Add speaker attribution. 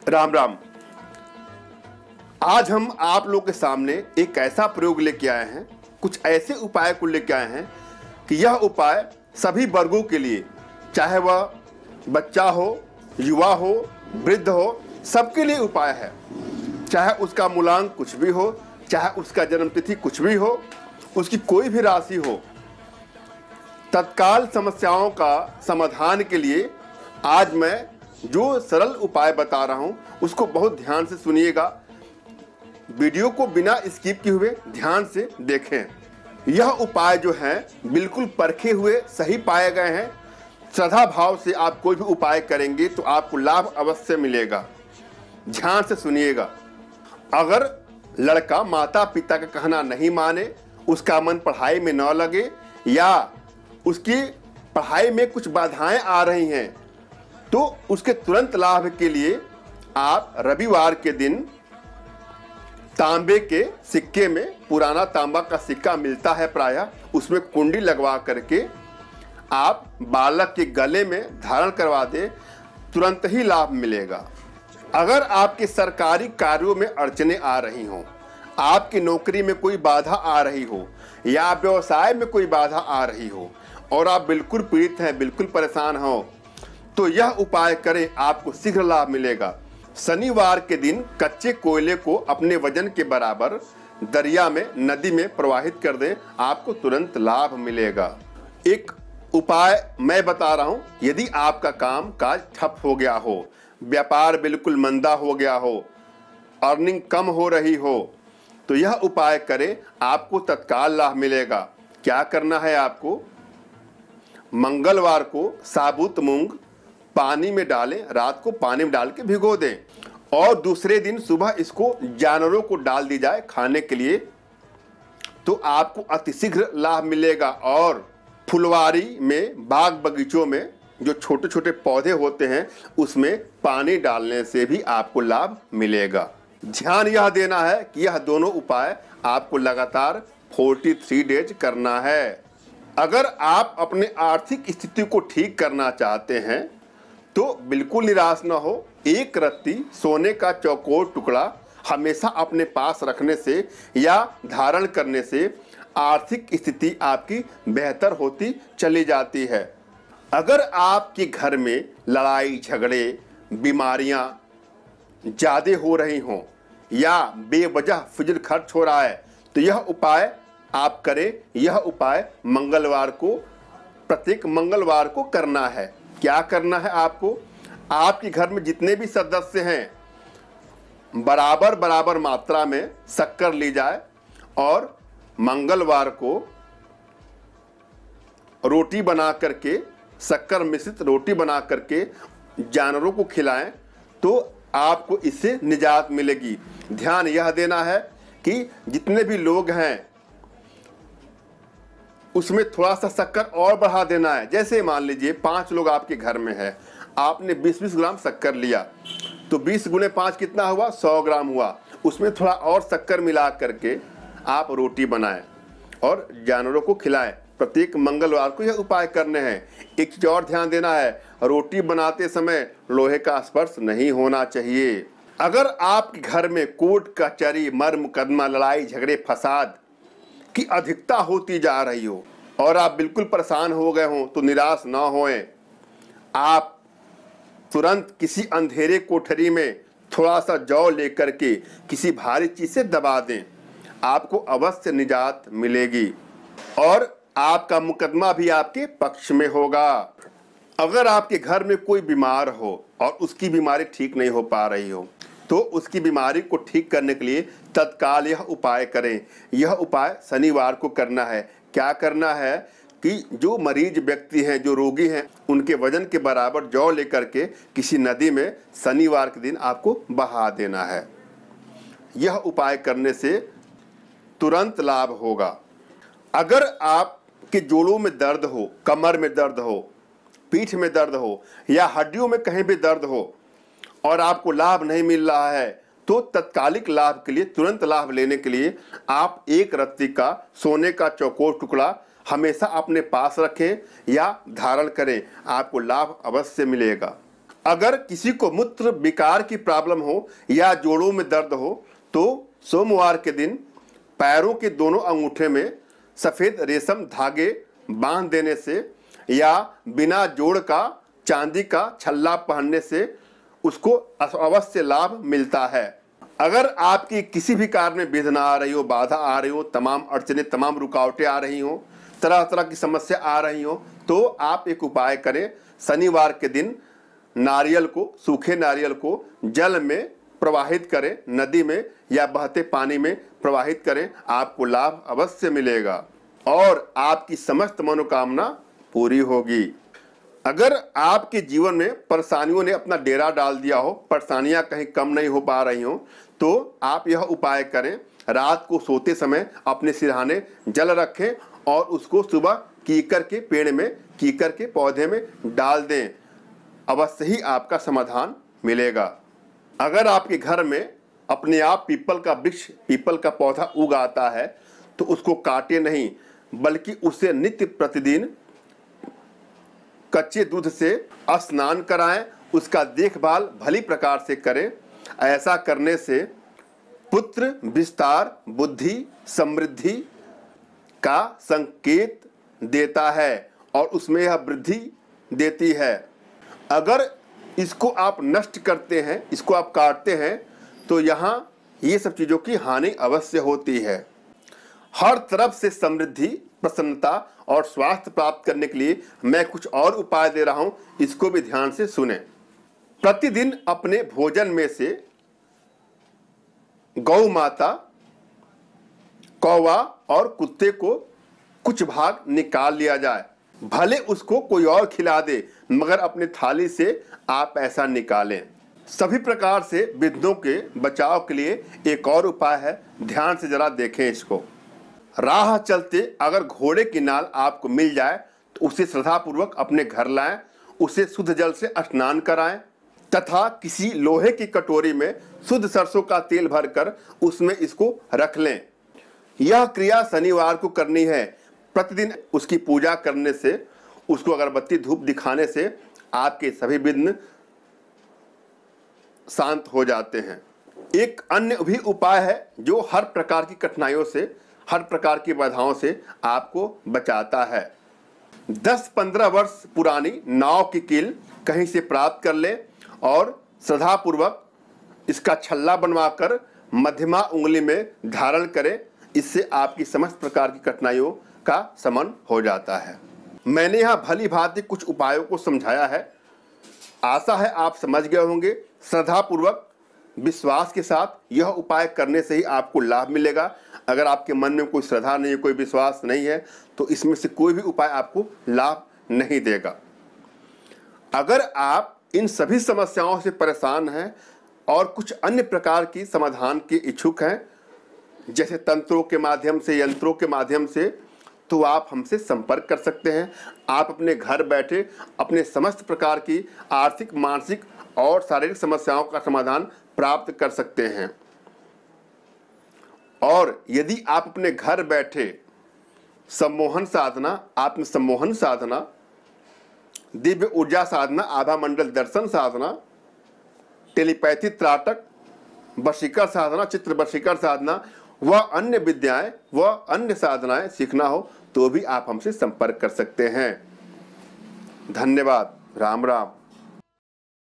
Speaker 1: राम राम। आज हम आप लोग के सामने एक ऐसा प्रयोग लेके आए हैं, कुछ ऐसे उपाय को लेके आए हैं कि यह उपाय सभी वर्गों के लिए, चाहे वह बच्चा हो, युवा हो, वृद्ध हो, सबके लिए उपाय है। चाहे उसका मूलांक कुछ भी हो, चाहे उसका जन्मतिथि कुछ भी हो, उसकी कोई भी राशि हो, तत्काल समस्याओं का समाधान के लिए आज मैं जो सरल उपाय बता रहा हूं उसको बहुत ध्यान से सुनिएगा। वीडियो को बिना स्किप किए हुए ध्यान से देखें। यह उपाय जो है बिल्कुल परखे हुए सही पाए गए हैं। श्रद्धा भाव से आप कोई भी उपाय करेंगे तो आपको लाभ अवश्य मिलेगा। ध्यान से सुनिएगा। अगर लड़का माता पिता का कहना नहीं माने, उसका मन पढ़ाई में न लगे या उसकी पढ़ाई में कुछ बाधाएं आ रही हैं, तो उसके तुरंत लाभ के लिए आप रविवार के दिन तांबे के सिक्के में, पुराना तांबा का सिक्का मिलता है प्रायः, उसमें कुंडी लगवा करके आप बालक के गले में धारण करवा दें, तुरंत ही लाभ मिलेगा। अगर आपके सरकारी कार्यों में अड़चने आ रही हों, आपकी नौकरी में कोई बाधा आ रही हो या व्यवसाय में कोई बाधा आ रही हो और आप बिल्कुल पीड़ित हैं, बिल्कुल परेशान हो, तो यह उपाय करें, आपको शीघ्र लाभ मिलेगा। शनिवार के दिन कच्चे कोयले को अपने वजन के बराबर दरिया में, नदी में प्रवाहित कर दें, आपको तुरंत लाभ मिलेगा। एक उपाय मैं बता रहा हूं, यदि आपका काम काज ठप हो गया हो, व्यापार बिल्कुल मंदा हो गया हो, अर्निंग कम हो रही हो, तो यह उपाय करें, आपको तत्काल लाभ मिलेगा। क्या करना है आपको? मंगलवार को साबुत मूंग पानी में डालें, रात को पानी में डाल के भिगो दें और दूसरे दिन सुबह इसको जानवरों को डाल दी जाए खाने के लिए, तो आपको अतिशीघ्र लाभ मिलेगा। और फुलवारी में, बाग बगीचों में जो छोटे छोटे पौधे होते हैं उसमें पानी डालने से भी आपको लाभ मिलेगा। ध्यान यह देना है कि यह दोनों उपाय आपको लगातार 43 डेज करना है। अगर आप अपने आर्थिक स्थिति को ठीक करना चाहते हैं तो बिल्कुल निराश न हो। एक रत्ती सोने का चौकोर टुकड़ा हमेशा अपने पास रखने से या धारण करने से आर्थिक स्थिति आपकी बेहतर होती चली जाती है। अगर आपके घर में लड़ाई झगड़े, बीमारियां ज़्यादा हो रही हों या बेवजह फिजूल खर्च हो रहा है, तो यह उपाय आप करें। यह उपाय मंगलवार को, प्रत्येक मंगलवार को करना है। क्या करना है आपको? आपके घर में जितने भी सदस्य हैं बराबर बराबर मात्रा में शक्कर ली जाए और मंगलवार को रोटी बना करके, शक्कर मिश्रित रोटी बना करके जानवरों को खिलाएं, तो आपको इससे निजात मिलेगी। ध्यान यह देना है कि जितने भी लोग हैं उसमें थोड़ा सा शक्कर और बढ़ा देना है। जैसे मान लीजिए 5 लोग आपके घर में है, आपने 20-20 ग्राम शक्कर लिया, तो 20 गुणे 5 कितना हुआ? 100 ग्राम हुआ। उसमें थोड़ा और शक्कर मिला करके आप रोटी बनाएं और जानवरों को खिलाएं। प्रत्येक मंगलवार को यह उपाय करने हैं। एक चीज और ध्यान देना है, रोटी बनाते समय लोहे का स्पर्श नहीं होना चाहिए। अगर आपके घर में कोर्ट कचहरी, मर मुकदमा, लड़ाई झगड़े, फसाद की अधिकता होती जा रही हो और आप बिल्कुल परेशान हो गए हों, तो निराश ना होएं। आप तुरंत किसी अंधेरे कोठरी में थोड़ा सा जौ लेकर के किसी भारी चीज से दबा दें, आपको अवश्य निजात मिलेगी और आपका मुकदमा भी आपके पक्ष में होगा। अगर आपके घर में कोई बीमार हो और उसकी बीमारी ठीक नहीं हो पा रही हो, तो उसकी बीमारी को ठीक करने के लिए तत्काल यह उपाय करें। यह उपाय शनिवार को करना है। क्या करना है कि जो मरीज व्यक्ति हैं, जो रोगी हैं, उनके वजन के बराबर जौ लेकर के किसी नदी में शनिवार के दिन आपको बहा देना है। यह उपाय करने से तुरंत लाभ होगा। अगर आपके जोड़ों में दर्द हो, कमर में दर्द हो, पीठ में दर्द हो या हड्डियों में कहीं भी दर्द हो और आपको लाभ नहीं मिल रहा है, तो तत्कालिक लाभ के लिए, तुरंत लाभ लेने के लिए आप एक रत्ती का सोने का चौकोर टुकड़ा हमेशा अपने पास रखें या धारण करें, आपको लाभ अवश्य मिलेगा। अगर किसी को मूत्र विकार की प्रॉब्लम हो या जोड़ों में दर्द हो तो सोमवार के दिन पैरों के दोनों अंगूठे में सफ़ेद रेशम धागे बांध देने से या बिना जोड़ का चांदी का छल्ला पहनने से उसको अवश्य लाभ मिलता है। अगर आपकी किसी भी कार्य में विघ्न आ रही हो, बाधा आ रही हो, तमाम अड़चने, तमाम रुकावटें आ रही हो, तरह तरह की समस्या आ रही हो, तो आप एक उपाय करें। शनिवार के दिन नारियल को, सूखे नारियल को जल में प्रवाहित करें, नदी में या बहते पानी में प्रवाहित करें, आपको लाभ अवश्य मिलेगा और आपकी समस्त मनोकामना पूरी होगी। अगर आपके जीवन में परेशानियों ने अपना डेरा डाल दिया हो, परेशानियां कहीं कम नहीं हो पा रही हो, तो आप यह उपाय करें। रात को सोते समय अपने सिरहाने जल रखें और उसको सुबह कीकर के पेड़ में, कीकर के पौधे में डाल दें, अवश्य ही आपका समाधान मिलेगा। अगर आपके घर में अपने आप पीपल का वृक्ष, पीपल का पौधा उग आता है तो उसको काटे नहीं, बल्कि उसे नित्य प्रतिदिन कच्चे दूध से स्नान कराएं, उसका देखभाल भली प्रकार से करें। ऐसा करने से पुत्र विस्तार, बुद्धि समृद्धि का संकेत देता है और उसमें यह वृद्धि देती है। अगर इसको आप नष्ट करते हैं, इसको आप काटते हैं, तो यहाँ ये सब चीज़ों की हानि अवश्य होती है। हर तरफ से समृद्धि, प्रसन्नता और स्वास्थ्य प्राप्त करने के लिए मैं कुछ और उपाय दे रहा हूँ, इसको भी ध्यान से सुने। प्रतिदिन अपने भोजन में से गौ माता, कौवा और कुत्ते को कुछ भाग निकाल लिया जाए। भले उसको कोई और खिला दे, मगर अपने थाली से आप ऐसा निकालें। सभी प्रकार से विघ्नों के बचाव के लिए एक और उपाय है, ध्यान से जरा देखें इसको। राह चलते अगर घोड़े की नाल आपको मिल जाए तो उसे श्रद्धापूर्वक अपने घर लाएं, उसे शुद्ध जल से स्नान कराएं तथा किसी लोहे की कटोरी में शुद्ध सरसों का तेल भरकर उसमें इसको रख लें। यह क्रिया शनिवार को करनी है। प्रतिदिन उसकी पूजा करने से, उसको अगरबत्ती धूप दिखाने से आपके सभी विघ्न शांत हो जाते हैं। एक अन्य भी उपाय है जो हर प्रकार की कठिनाइयों से, हर प्रकार की बाधाओं से आपको बचाता है। 10-15 वर्ष पुरानी नाव की कील कहीं से प्राप्त कर लें और श्रद्धापूर्वक इसका छल्ला बनवाकर मध्यमा उंगली में धारण करें। इससे आपकी समस्त प्रकार की कठिनाइयों का शमन हो जाता है। मैंने यहाँ भली भांति कुछ उपायों को समझाया है, आशा है आप समझ गए होंगे। श्रद्धापूर्वक विश्वास के साथ यह उपाय करने से ही आपको लाभ मिलेगा। अगर आपके मन में कोई श्रद्धा नहीं है, कोई विश्वास नहीं है, तो इसमें से कोई भी उपाय आपको लाभ नहीं देगा। अगर आप इन सभी समस्याओं से परेशान हैं और कुछ अन्य प्रकार की समाधान के इच्छुक हैं, जैसे तंत्रों के माध्यम से, यंत्रों के माध्यम से, तो आप हमसे संपर्क कर सकते हैं। आप अपने घर बैठे अपने समस्त प्रकार की आर्थिक, मानसिक और शारीरिक समस्याओं का समाधान प्राप्त कर सकते हैं। और यदि आप अपने घर बैठे सम्मोहन साधना, आत्म सम्मोहन साधना, दिव्य ऊर्जा साधना, आभा मंडल दर्शन साधना, टेलीपैथी त्राटक, वशीकर साधना, चित्र वशीकर साधना व अन्य विद्याएं व अन्य साधनाएं सीखना हो तो भी आप हमसे संपर्क कर सकते हैं। धन्यवाद। राम राम।